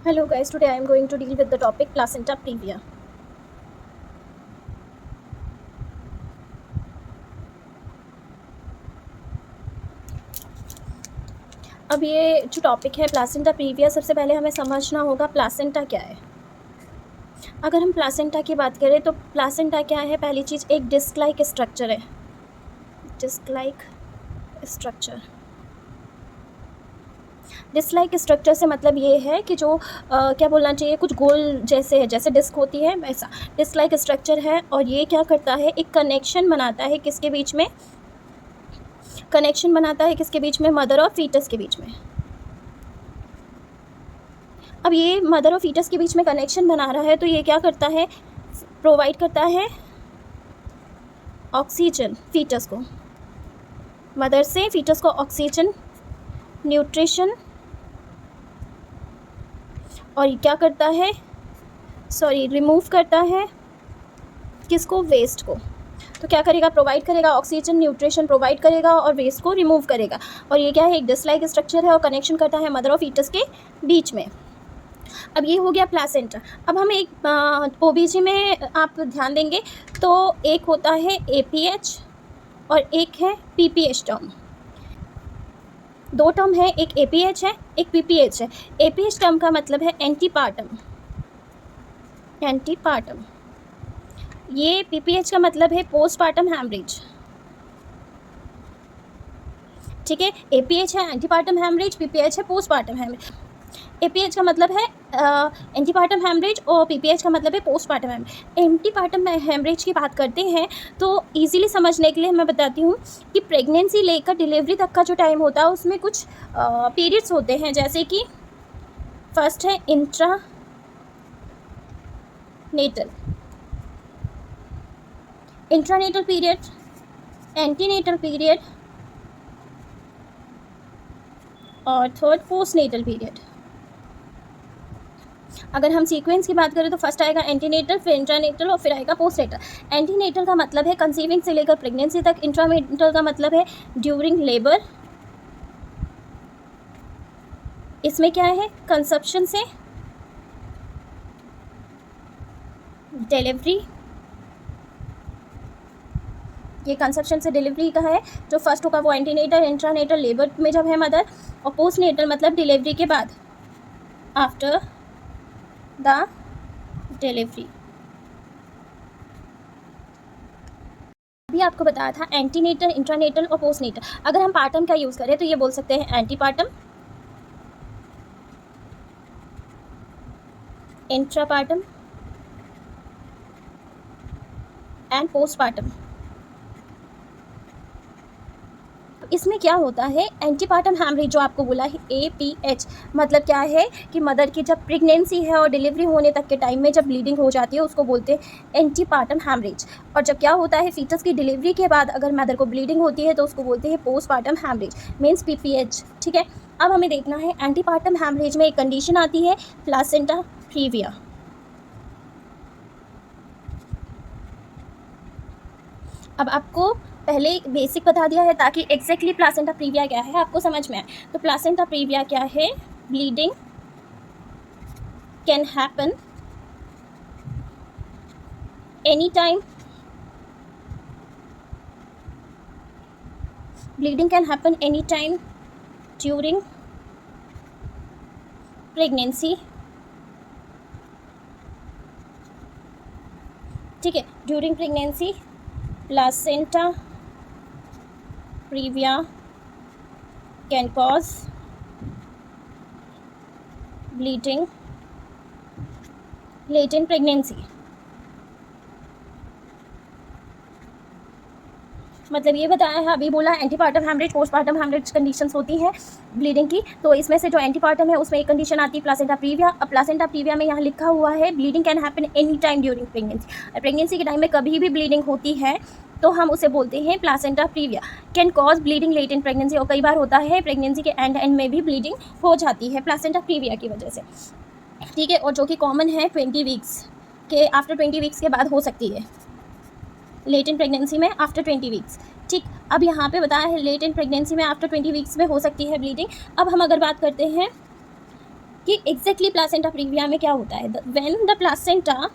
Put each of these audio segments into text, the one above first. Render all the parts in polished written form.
Hello guys, today I am going to deal with the topic placenta previa. अब ये जो topic है placenta previa, सबसे पहले हमें समझना होगा प्लासेंटा क्या है। अगर हम प्लासेंटा की बात करें तो प्लासेंटा क्या है, पहली चीज़ एक डिस्क लाइक स्ट्रक्चर है। डिस्क लाइक स्ट्रक्चर से मतलब ये है कि जो क्या बोलना चाहिए, कुछ गोल जैसे है, जैसे डिस्क होती है वैसा डिस्क लाइक स्ट्रक्चर है। और ये क्या करता है, एक कनेक्शन बनाता है किसके बीच में, मदर और फीटस के बीच में। अब ये मदर और फीटस के बीच में कनेक्शन बना रहा है तो ये क्या करता है, प्रोवाइड करता है ऑक्सीजन फीटस को, मदर से फीटस को ऑक्सीजन, न्यूट्रिशन, और क्या करता है, रिमूव करता है किसको, वेस्ट को। तो क्या करेगा, प्रोवाइड करेगा ऑक्सीजन, न्यूट्रिशन प्रोवाइड करेगा और वेस्ट को रिमूव करेगा। और ये क्या है, एक डिस्क लाइक स्ट्रक्चर है और कनेक्शन करता है मदर और फीटस के बीच में। अब ये हो गया प्लासेंटा। अब हम एक ओबीजी में आप ध्यान देंगे तो एक होता है एपीएच और एक है पीपीएच टर्म। दो टर्म है, एक एपीएच है एक पीपीएच है। एपीएच टर्म का मतलब है एंटीपार्टम, ये पीपीएच का मतलब है पोस्टपार्टम हैमरेज। ठीक है, एपीएच है एंटीपार्टम हैमरेज, पीपीएच है पोस्टपार्टम हैमरेज। एपीएच का मतलब है एंटीपार्टम हैमरेज और पीपीएच का मतलब है पोस्टपार्टम हैमरेज। एंटीपार्टम हैमरेज की बात करते हैं तो इजीली समझने के लिए मैं बताती हूँ कि प्रेगनेंसी लेकर डिलीवरी तक का जो टाइम होता है उसमें कुछ पीरियड्स होते हैं, जैसे कि फर्स्ट है इंट्रानेटल पीरियड, एंटीनेटल पीरियड और थर्ड पोस्टनेटल पीरियड। अगर हम सीक्वेंस की बात करें तो फर्स्ट आएगा एंटीनेटल, फिर इंट्रानेटल और फिर आएगा पोस्टनेटल। एंटीनेटल का मतलब है कंसीविंग से लेकर प्रेगनेंसी तक, इंट्रानेटल का मतलब है ड्यूरिंग लेबर। इसमें क्या है, कंसेप्शन से डिलीवरी, ये कंसेप्शन से डिलीवरी का है। जो फर्स्ट होगा वो एंटीनेटल, इंट्रानेटल लेबर में जब है मदर, और पोस्टनेटल मतलब डिलीवरी के बाद, आफ्टर द डिलीवरी। अभी आपको बताया था एंटीनेटल, इंट्रानेटल और पोस्टनेटल। अगर हम पार्टम का यूज़ करें तो ये बोल सकते हैं एंटीपार्टम, इंट्रापार्टम एंड पोस्टपार्टम। इसमें क्या होता है, एंटीपार्टम हैमरेज जो आपको बोला है एपीएच, मतलब क्या है कि मदर की जब प्रेगनेंसी है और डिलीवरी होने तक के टाइम में जब ब्लीडिंग हो जाती है उसको बोलते हैं एंटीपार्टम हैमरेज। और जब क्या होता है, फीटस की डिलीवरी के बाद अगर मदर को ब्लीडिंग होती है तो उसको बोलते हैं पोस्टपार्टम हैमरेज, मीन्स पीपीएच। ठीक है, अब हमें देखना है एंटीपार्टम हैमरेज में एक कंडीशन आती है प्लासेंटा प्रीविया। अब आपको पहले बेसिक बता दिया है ताकि एग्जैक्टली प्लासेंटा प्रीविया क्या है आपको समझ में आए। तो प्लासेंटा प्रीविया क्या है, bleeding can happen any time, during pregnancy. ठीक है, during pregnancy placenta previa can cause bleeding late in pregnancy। मतलब ये बताया है, अभी बोला antepartum haemorrhage, postpartum haemorrhage conditions होती हैं ब्लीडिंग की। तो इसमें से जो एंटीपार्टम है उसमें एक कंडीशन आती है प्लासेंटा प्रीविया। अब प्लासेंटा प्रीविया में यहाँ लिखा हुआ है bleeding can happen any time during pregnancy. Pregnancy के टाइम में कभी भी ब्लीडिंग होती है तो हम उसे बोलते हैं placenta previa. Can cause bleeding late in pregnancy, और कई बार होता है प्रेगनेंसी के एंड में भी ब्लीडिंग हो जाती है प्लासेंटा प्रीविया की वजह से। ठीक है, और जो कि कॉमन है 20 वीक्स के, आफ्टर 20 वीक्स के बाद हो सकती है, लेट इन प्रेगनेंसी में आफ्टर 20 वीक्स। ठीक, अब यहाँ पे बताया है लेट इन प्रेगनेंसी में आफ्टर 20 वीक्स में हो सकती है ब्लीडिंग। अब हम अगर बात करते हैं कि एग्जैक्टली प्लासेंटा प्रीविया में क्या होता है। When the placenta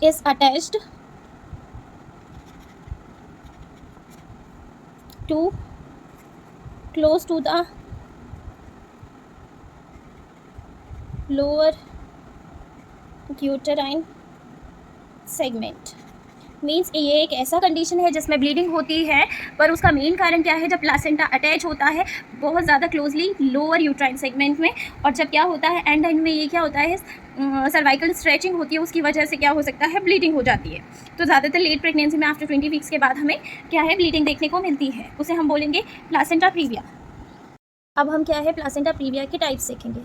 is attached to close to the lower uterine segment, means ये एक ऐसा कंडीशन है जिसमें ब्लीडिंग होती है, पर उसका मेन कारण क्या है, जब प्लासेंटा अटैच होता है बहुत ज़्यादा क्लोजली लोअर यूट्राइन सेगमेंट में, और जब क्या होता है एंड में ये क्या होता है, सर्वाइकल स्ट्रेचिंग होती है, उसकी वजह से क्या हो सकता है, ब्लीडिंग हो जाती है। तो ज़्यादातर लेट प्रेगनेंसी में आफ्टर 20 वीक्स के बाद हमें क्या है, ब्लीडिंग देखने को मिलती है, उसे हम बोलेंगे प्लासेंटा प्रीविया। अब हम क्या है, प्लासेंटा प्रीविया के टाइप्स देखेंगे।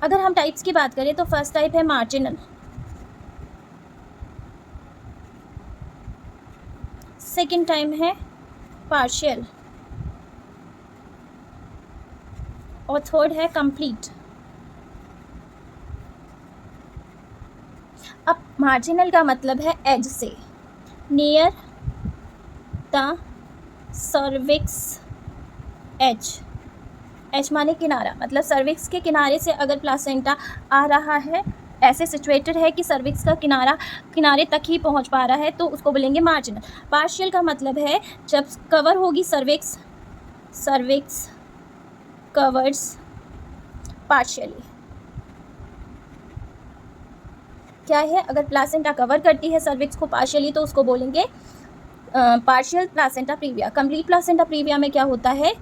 अगर हम टाइप्स की बात करें तो फर्स्ट टाइप है मार्जिनल, सेकेंड टाइम है पार्शियल, और थर्ड है कंप्लीट। अब मार्जिनल का मतलब है एज से, near the cervix edge, edge माने किनारा, मतलब सर्विक्स के किनारे से अगर प्लासेंटा आ रहा है, ऐसे सिचुएटेड है कि सर्विक्स का किनारे तक ही पहुंच पा रहा है, तो उसको बोलेंगे मार्जिनल। पार्शियल का मतलब है जब कवर होगी सर्विक्स कवर्स पार्शियली। क्या है, अगर प्लासेंटा कवर करती है सर्विक्स को पार्शियली तो उसको बोलेंगे partial placenta previa. Complete placenta previa में क्या होता है,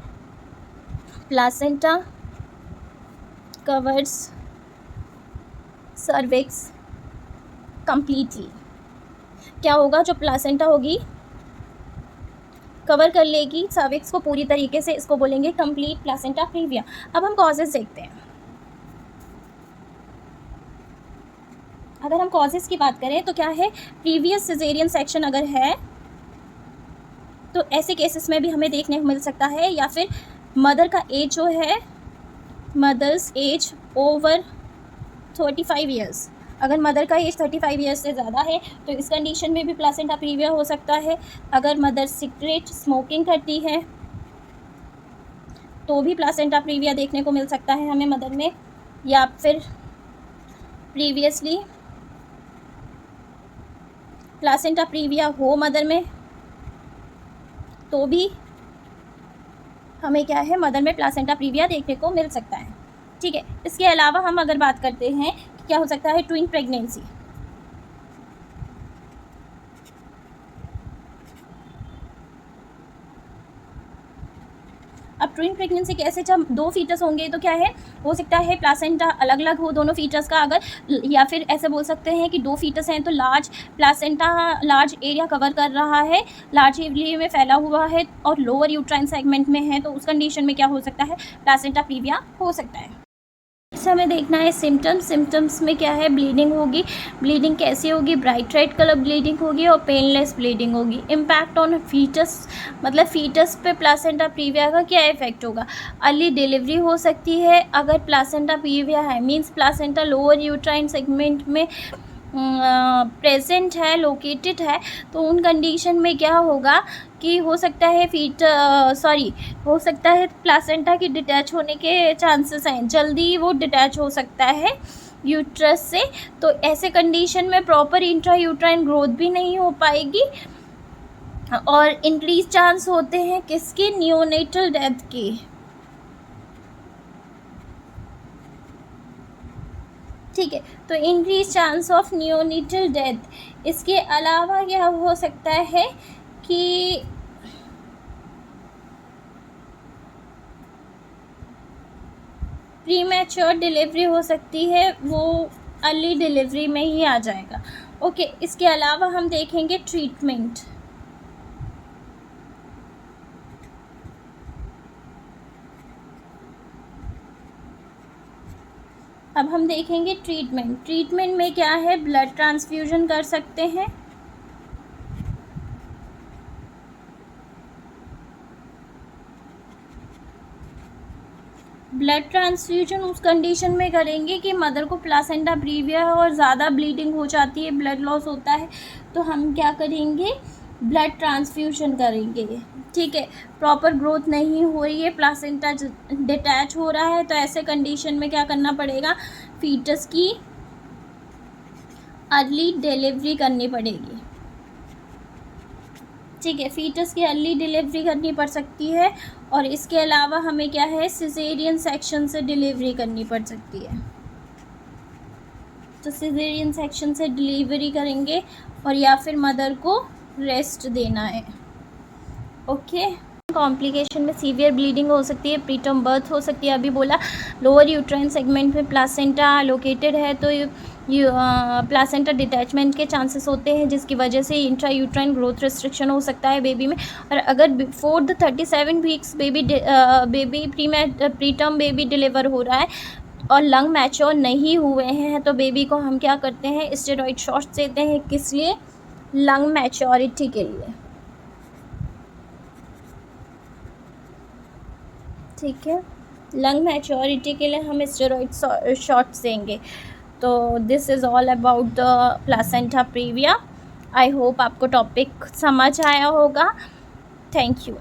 प्लासेंटा कवर्स सर्विक्स कंप्लीटली। क्या होगा, जो प्लासेंटा होगी कवर कर लेगी सर्विक्स को पूरी तरीके से, इसको बोलेंगे कंप्लीट प्लासेंटा प्रीविया। अब हम कॉजेज देखते हैं। अगर हम कॉजेज की बात करें तो क्या है, प्रीवियस सिजेरियन सेक्शन अगर है तो ऐसे केसेस में भी हमें देखने को मिल सकता है, या फिर मदर का एज जो है, मदर्स एज ओवर 35 ईयर्स, अगर मदर का एज 35 ईयर्स से ज़्यादा है तो इस कंडीशन में भी प्लासेंटा प्रीविया हो सकता है। अगर मदर सिगरेट स्मोकिंग करती है तो भी प्लासेंटा प्रीविया देखने को मिल सकता है हमें मदर में, या फिर प्रीवियसली प्लासेंटा प्रीविया हो मदर में तो भी हमें क्या है, मदर में प्लासेंटा प्रीविया देखने को मिल सकता है। ठीक है, इसके अलावा हम अगर बात करते हैं कि क्या हो सकता है, ट्विन प्रेगनेंसी। अब ट्विन प्रेगनेंसी कैसे, जब दो फीटस होंगे तो क्या है, हो सकता है प्लासेंटा अलग अलग हो दोनों फीटस का, अगर, या फिर ऐसे बोल सकते हैं कि दो फीटस हैं तो large placenta large area cover कर रहा है, लार्ज एरिया में फैला हुआ है और लोअर यूट्राइन सेगमेंट में है, तो उस कंडीशन में क्या हो सकता है, प्लासेंटा प्रीविया हो सकता है। इससे हमें देखना है सिम्टम्स में क्या है, ब्लीडिंग होगी। ब्लीडिंग कैसी होगी, ब्राइट रेड कलर ब्लीडिंग होगी और पेनलेस ब्लीडिंग होगी। इम्पैक्ट ऑन फीटस, मतलब फीटस पे प्लासेंटा प्रीविया का क्या इफेक्ट होगा। अर्ली डिलीवरी हो सकती है अगर प्लासेंटा प्रीविया है, means placenta lower uterine segment में प्रेजेंट है, लोकेटेड है, तो उन कंडीशन में क्या होगा कि हो सकता है हो सकता है प्लासेंटा की डिटैच होने के चांसेस हैं, जल्दी वो डिटैच हो सकता है यूट्रस से, तो ऐसे कंडीशन में प्रॉपर इंट्रा यूट्राइन ग्रोथ भी नहीं हो पाएगी और इंक्रीज चांस होते हैं किसके, नियोनेटल डेथ के। ठीक है, तो increase chance of neonatal death. इसके अलावा क्या हो सकता है कि प्रीमैच्योर डिलीवरी हो सकती है, वो अर्ली डिलीवरी में ही आ जाएगा। ओके, इसके अलावा हम देखेंगे ट्रीटमेंट। अब हम देखेंगे ट्रीटमेंट में क्या है, ब्लड ट्रांसफ्यूजन कर सकते हैं, ब्लड ट्रांसफ्यूजन उस कंडीशन में करेंगे कि मदर को प्लासेंटा प्रीविया और ज़्यादा ब्लीडिंग हो जाती है, ब्लड लॉस होता है, तो हम क्या करेंगे, ब्लड ट्रांसफ्यूजन करेंगे, ठीक है। प्रॉपर ग्रोथ नहीं हो रही है, प्लासेंटा डिटैच हो रहा है, तो ऐसे कंडीशन में क्या करना पड़ेगा, फीटस की अर्ली डिलीवरी करनी पड़ेगी, ठीक है। फीटस की अर्ली डिलीवरी करनी पड़ सकती है, और इसके अलावा हमें क्या है, सिजेरियन सेक्शन से डिलीवरी करनी पड़ सकती है। तो सिजेरियन सेक्शन से डिलीवरी करेंगे, और या फिर मदर को रेस्ट देना है, ओके। कॉम्प्लिकेशन में सीवियर ब्लीडिंग हो सकती है, प्रीटर्म बर्थ हो सकती है। अभी बोला लोअर यूट्राइन सेगमेंट में प्लासेंटा लोकेटेड है, तो प्लासेंटा डिटैचमेंट के चांसेस होते हैं, जिसकी वजह से इंट्रा यूट्राइन ग्रोथ रिस्ट्रिक्शन हो सकता है बेबी में। और अगर before the 37 weeks baby preterm baby deliver हो रहा है और लंग मैच्योर नहीं हुए हैं, तो बेबी को हम क्या करते हैं, स्टेरॉइड शॉट्स देते हैं। किस लिए? लंग मैच्योरिटी के लिए, ठीक है। लंग मैच्योरिटी के लिए हम स्टेरॉइड शॉट्स देंगे। तो this is all about the placenta previa. I hope आपको टॉपिक समझ आया होगा। Thank you.